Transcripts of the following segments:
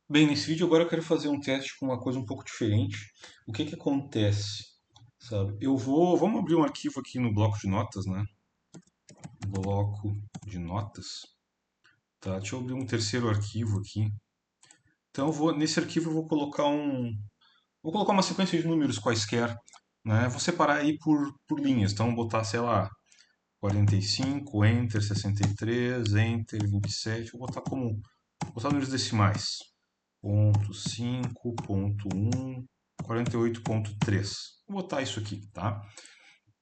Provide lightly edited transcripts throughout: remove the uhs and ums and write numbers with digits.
Bem, nesse vídeo agora eu quero fazer um teste com uma coisa um pouco diferente. O que que acontece, sabe? Vamos abrir um arquivo aqui no bloco de notas, né? Bloco de notas. Tá, deixa eu abrir um terceiro arquivo aqui. Então nesse arquivo eu vou colocar uma sequência de números quaisquer, né? Vou separar aí por linhas. Então vou botar, sei lá, 45, Enter, 63, Enter, 27. Vou botar números decimais. Ponto 5, ponto 1, 48.3. Vou botar isso aqui, tá?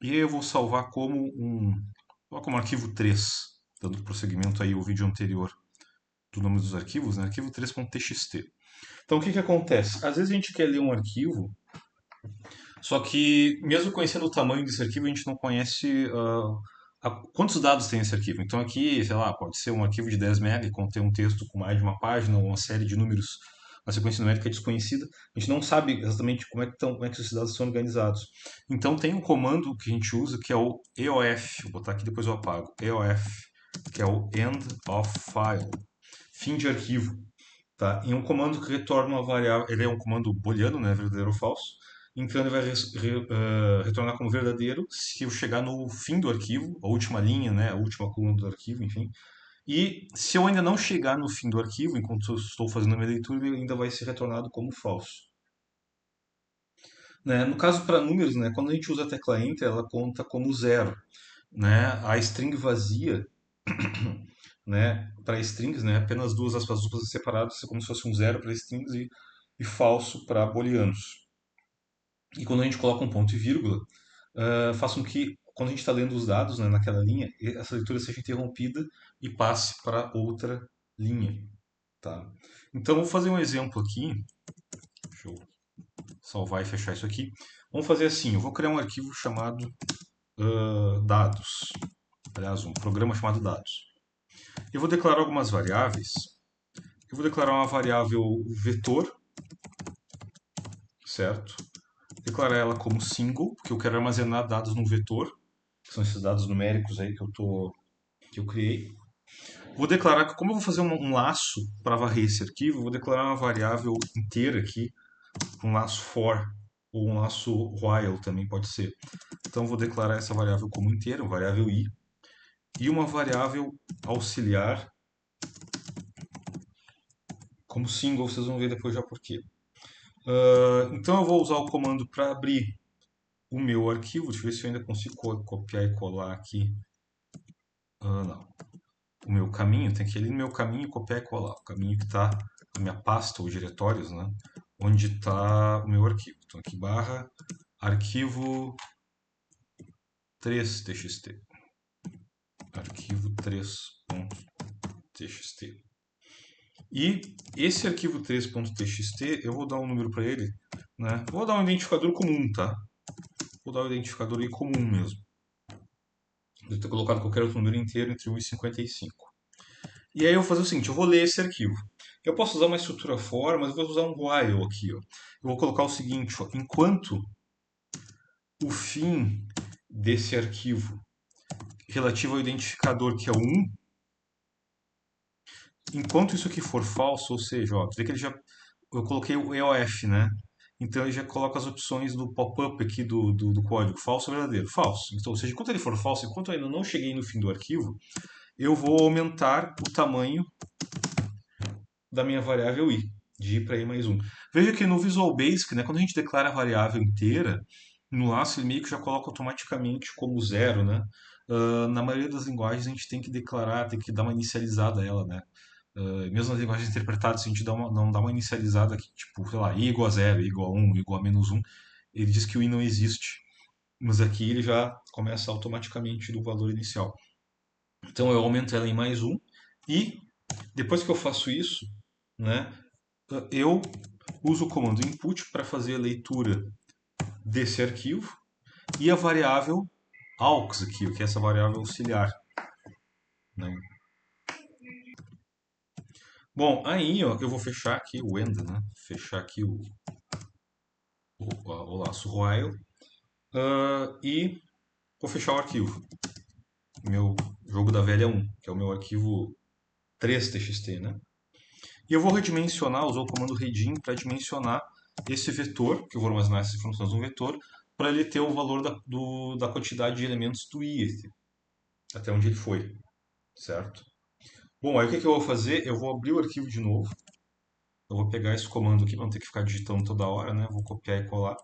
E aí eu vou salvar como arquivo 3, dando prosseguimento aí ao vídeo anterior do nome dos arquivos, né? Arquivo 3.txt. Então o que que acontece? Às vezes a gente quer ler um arquivo, só que mesmo conhecendo o tamanho desse arquivo, a gente não conhece quantos dados tem esse arquivo. Então aqui, sei lá, pode ser um arquivo de 10 MB, contém um texto com mais de uma página, ou uma série de números, uma sequência numérica desconhecida. A gente não sabe exatamente como é que esses dados são organizados. Então tem um comando que a gente usa que é o EOF, vou botar aqui depois eu apago, EOF, que é o End of File, fim de arquivo. Tá? E um comando que retorna uma variável, ele é um comando booleano, né, verdadeiro ou falso. Então ele vai retornar como verdadeiro se eu chegar no fim do arquivo, a última linha, né, a última coluna do arquivo, enfim. E se eu ainda não chegar no fim do arquivo, enquanto eu estou fazendo a minha leitura, ele ainda vai ser retornado como falso. Né? No caso para números, né, quando a gente usa a tecla Enter, ela conta como zero. Né? A string vazia, né, para strings, né, apenas duas aspas duplas separadas, é como se fosse um zero para strings e falso para booleanos. E quando a gente coloca um ponto e vírgula, faz com que, quando a gente está lendo os dados, né, naquela linha, essa leitura seja interrompida e passe para outra linha. Tá? Então, vou fazer um exemplo aqui. Deixa eu salvar e fechar isso aqui. Vamos fazer assim: eu vou criar um arquivo chamado dados. Aliás, um programa chamado dados. Eu vou declarar algumas variáveis. Eu vou declarar uma variável vetor, certo? Declarar ela como single, porque eu quero armazenar dados num vetor, que são esses dados numéricos aí que eu criei. Vou declarar que, como eu vou fazer um laço para varrer esse arquivo, eu vou declarar uma variável inteira aqui, um laço for, ou um laço while também pode ser. Então, vou declarar essa variável como inteira, uma variável i, e uma variável auxiliar como single, vocês vão ver depois já por quê. Então, eu vou usar o comando para abrir o meu arquivo. Deixa eu ver se eu ainda consigo copiar e colar aqui. Não. O meu caminho, tem que ir ali no meu caminho, copiar e colar. O caminho que está na minha pasta ou diretórios, né? Onde está o meu arquivo. Então aqui barra arquivo 3txt. Arquivo 3.txt. E esse arquivo 3.txt, eu vou dar um número para ele, né? Vou dar um identificador comum, tá? Vou dar um identificador aí comum mesmo. Devo ter colocado qualquer outro número inteiro entre 1 e 55. E aí eu vou fazer o seguinte, eu vou ler esse arquivo. Eu posso usar uma estrutura for, mas eu vou usar um while aqui. Ó. Eu vou colocar o seguinte, ó, enquanto o fim desse arquivo relativo ao identificador, que é o 1, enquanto isso aqui for falso, ou seja, ó, vê que ele já, eu coloquei o EOF, né? Então ele já coloca as opções do pop-up aqui do código, falso ou verdadeiro. Falso. Então, ou seja, enquanto ele for falso, enquanto eu ainda não cheguei no fim do arquivo, eu vou aumentar o tamanho da minha variável i, de i para i mais um. Veja que no Visual Basic, né, quando a gente declara a variável inteira, no laço ele meio que já coloca automaticamente como zero, né? Na maioria das linguagens a gente tem que declarar, tem que dar uma inicializada a ela, né? Mesmo nas linguagens interpretadas, se a gente não dá uma inicializada aqui, tipo, sei lá, i igual a zero, i igual a 1, i igual a menos um, ele diz que o i não existe. Mas aqui ele já começa automaticamente do valor inicial. Então eu aumento ela em mais um e depois que eu faço isso, né, eu uso o comando input para fazer a leitura desse arquivo e a variável aux aqui, que é essa variável auxiliar. Né? Bom, aí ó, eu vou fechar aqui o end, né? Fechar aqui o laço while e vou fechar o arquivo. Meu jogo da velha 1, que é o meu arquivo 3txt, né? E eu vou redimensionar, usar o comando redim para dimensionar esse vetor, que eu vou armazenar essas informações num vetor, para ele ter o valor da quantidade de elementos do i, até onde ele foi, certo? Bom, aí o que, que eu vou fazer? Eu vou abrir o arquivo de novo. Eu vou pegar esse comando aqui, para não ter que ficar digitando toda hora, né? Vou copiar e colar.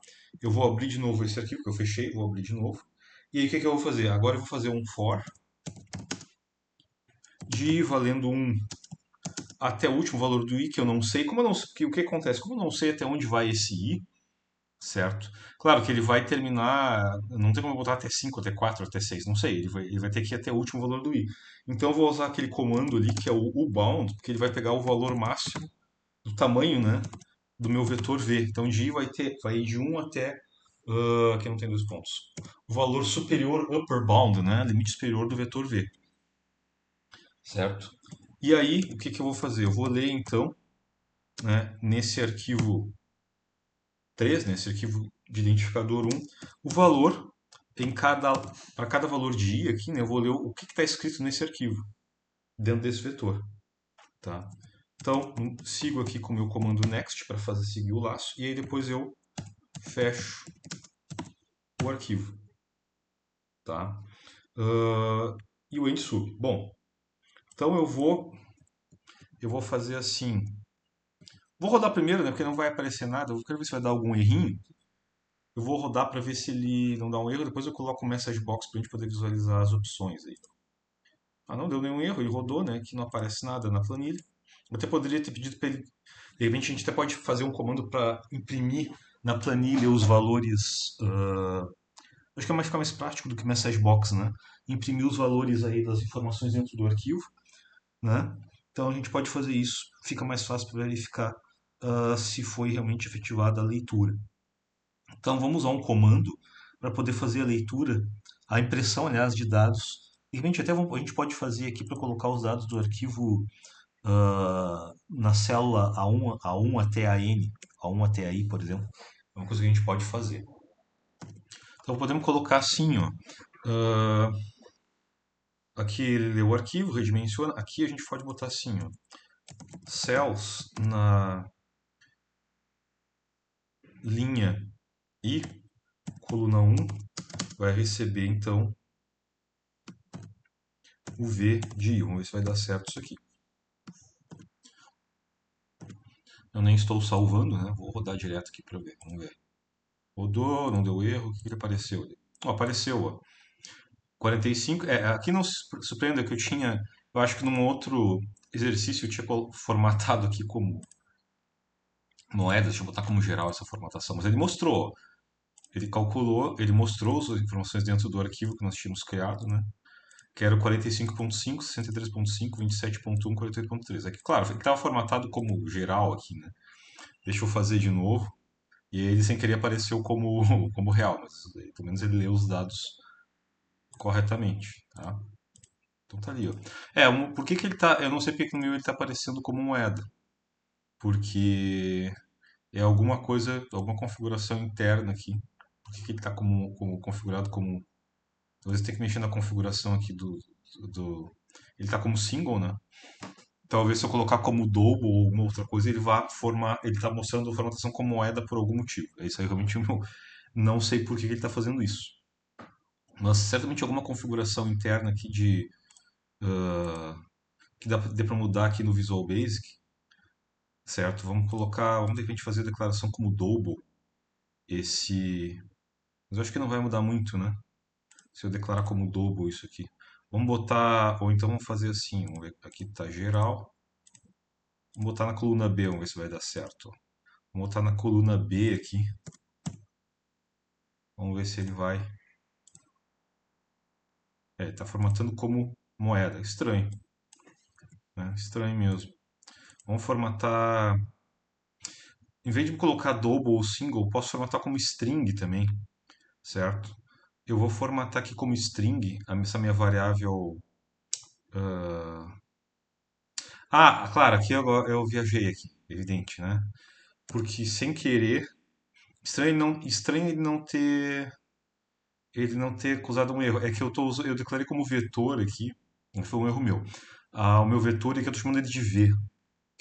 Eu vou abrir de novo esse arquivo que eu fechei, vou abrir de novo. E aí o que, que eu vou fazer? Agora eu vou fazer um for de i valendo 1 até o último valor do i, que eu não sei. Como eu não, o que acontece? Como eu não sei até onde vai esse i, certo? Claro que ele vai terminar, não tem como eu botar até 5, até 4, até 6, não sei, ele vai ter que ir até o último valor do i. Então eu vou usar aquele comando ali que é o ubound, porque ele vai pegar o valor máximo do tamanho, né, do meu vetor v. Então de i vai ir de 1 até, aqui não tem dois pontos, o valor superior, upper bound, né, limite superior do vetor v, certo? E aí, o que que eu vou fazer? Eu vou ler então, né, nesse arquivo 3, nesse arquivo de identificador 1, o valor para cada valor de i aqui, né, eu vou ler o que está escrito nesse arquivo, dentro desse vetor. Tá? Então, sigo aqui com o meu comando next para fazer seguir o laço, e aí depois eu fecho o arquivo. Tá? E o end sub. Bom, então eu vou fazer assim. Vou rodar primeiro, né, porque não vai aparecer nada. Eu quero ver se vai dar algum errinho. Eu vou rodar para ver se ele não dá um erro. Depois eu coloco o message box para a gente poder visualizar as opções aí. Ah, não deu nenhum erro, ele rodou, né? Aqui não aparece nada na planilha. Eu até poderia ter pedido para ele. De repente a gente até pode fazer um comando para imprimir na planilha os valores. Acho que vai ficar mais prático do que message box, né? Imprimir os valores aí das informações dentro do arquivo, né? Então a gente pode fazer isso. Fica mais fácil para verificar se foi realmente efetivada a leitura. Então vamos usar um comando para poder fazer a leitura, a impressão, aliás, de dados. De repente até a gente pode fazer aqui para colocar os dados do arquivo na célula A1 até a N, A1 até a I, por exemplo. É uma coisa que a gente pode fazer. Então podemos colocar assim, ó. ah, aqui ele lê o arquivo, redimensiona. Aqui a gente pode botar assim, ó. Cells na linha I, coluna 1, vai receber então o V de I. Vamos ver se vai dar certo isso aqui. Eu nem estou salvando, né? Vou rodar direto aqui para ver. Vamos ver. Rodou, não deu erro. O que apareceu ali? Ó, apareceu, ó. 45. Aqui não se surpreenda que eu tinha. Eu acho que num outro exercício eu tinha formatado aqui como moedas. Deixa eu botar como geral essa formatação. Mas ele mostrou. Ele calculou, ele mostrou as informações dentro do arquivo que nós tínhamos criado, né? Que era o 45.5, 63.5, 27.1, 48.3. Aqui, claro, ele estava formatado como geral aqui, né? Deixa eu fazer de novo. E aí ele sem querer apareceu como, como real, mas pelo menos ele leu os dados corretamente, tá? Então tá ali, ó. Por que que ele tá. Eu não sei porque que no meu ele tá aparecendo como moeda. Porque é alguma coisa, alguma configuração interna aqui. Por que que ele tá como configurado como. Talvez tenha que mexer na configuração aqui do. Ele tá como single, né? Talvez se eu colocar como double ou alguma outra coisa, ele vá formar. Ele tá mostrando a formatação como moeda por algum motivo. É isso aí realmente eu não sei por que que ele tá fazendo isso. Mas certamente alguma configuração interna aqui de. ah, que dê para mudar aqui no Visual Basic, certo? Vamos colocar, vamos de repente fazer a declaração como double esse, mas eu acho que não vai mudar muito, né? Se eu declarar como double isso aqui. Vamos botar, ou então vamos fazer assim, vamos ver, aqui está geral. Vamos botar na coluna B, vamos ver se vai dar certo. Vamos botar na coluna B aqui. Vamos ver se ele vai. Está formatando como moeda. Estranho, né? Estranho mesmo. Vamos formatar. Em vez de colocar double ou single, posso formatar como string também, certo? Eu vou formatar aqui como string essa minha variável. Claro, aqui eu viajei aqui, evidente, né? Porque sem querer, estranho ele não ter causado um erro. É que eu declarei como vetor aqui, não foi um erro meu. O meu vetor é que eu estou chamando ele de V,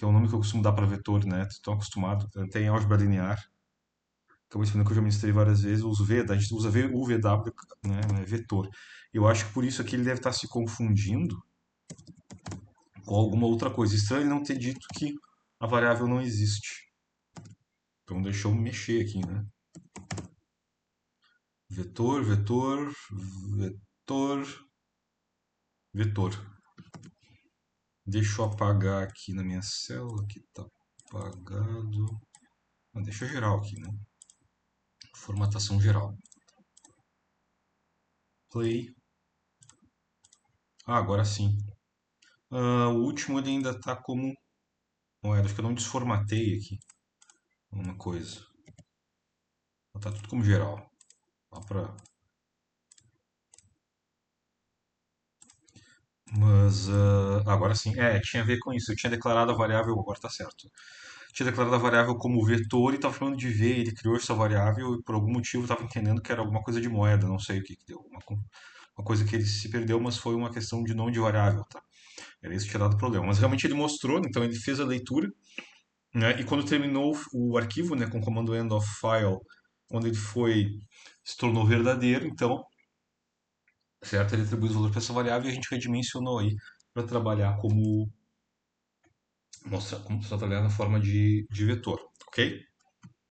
que é o nome que eu costumo dar para vetor, né? Estou acostumado, tem álgebra linear, que é uma disciplina que eu já ministrei várias vezes, eu uso V, a gente usa o VW, né? É vetor. Eu acho que por isso aqui ele deve estar se confundindo com alguma outra coisa. Estranho ele não ter dito que a variável não existe. Então deixa eu mexer aqui, né? Vetor, vetor, vetor, vetor. Deixa eu apagar aqui na minha célula, que tá apagado. Ah, deixa geral aqui, né? Formatação geral. Play. Ah, agora sim. O último ele ainda tá como moeda. Acho que eu não desformatei aqui uma coisa. Tá tudo como geral. Dá pra... Mas agora sim. Tinha a ver com isso. Eu tinha declarado a variável, agora tá certo. Tinha declarado a variável como vetor e estava chamando de V. Ele criou essa variável e por algum motivo estava entendendo que era alguma coisa de moeda. Não sei o que que deu. Uma coisa que ele se perdeu, mas foi uma questão de nome de variável, tá? Era isso que tinha dado problema. Mas realmente ele mostrou, então ele fez a leitura, né? E quando terminou o arquivo, né, com o comando end of file, quando ele foi, se tornou verdadeiro, então, certo? Ele atribuiu o valor para essa variável e a gente redimensionou aí para trabalhar como, mostra, como trabalhar na forma de vetor, ok?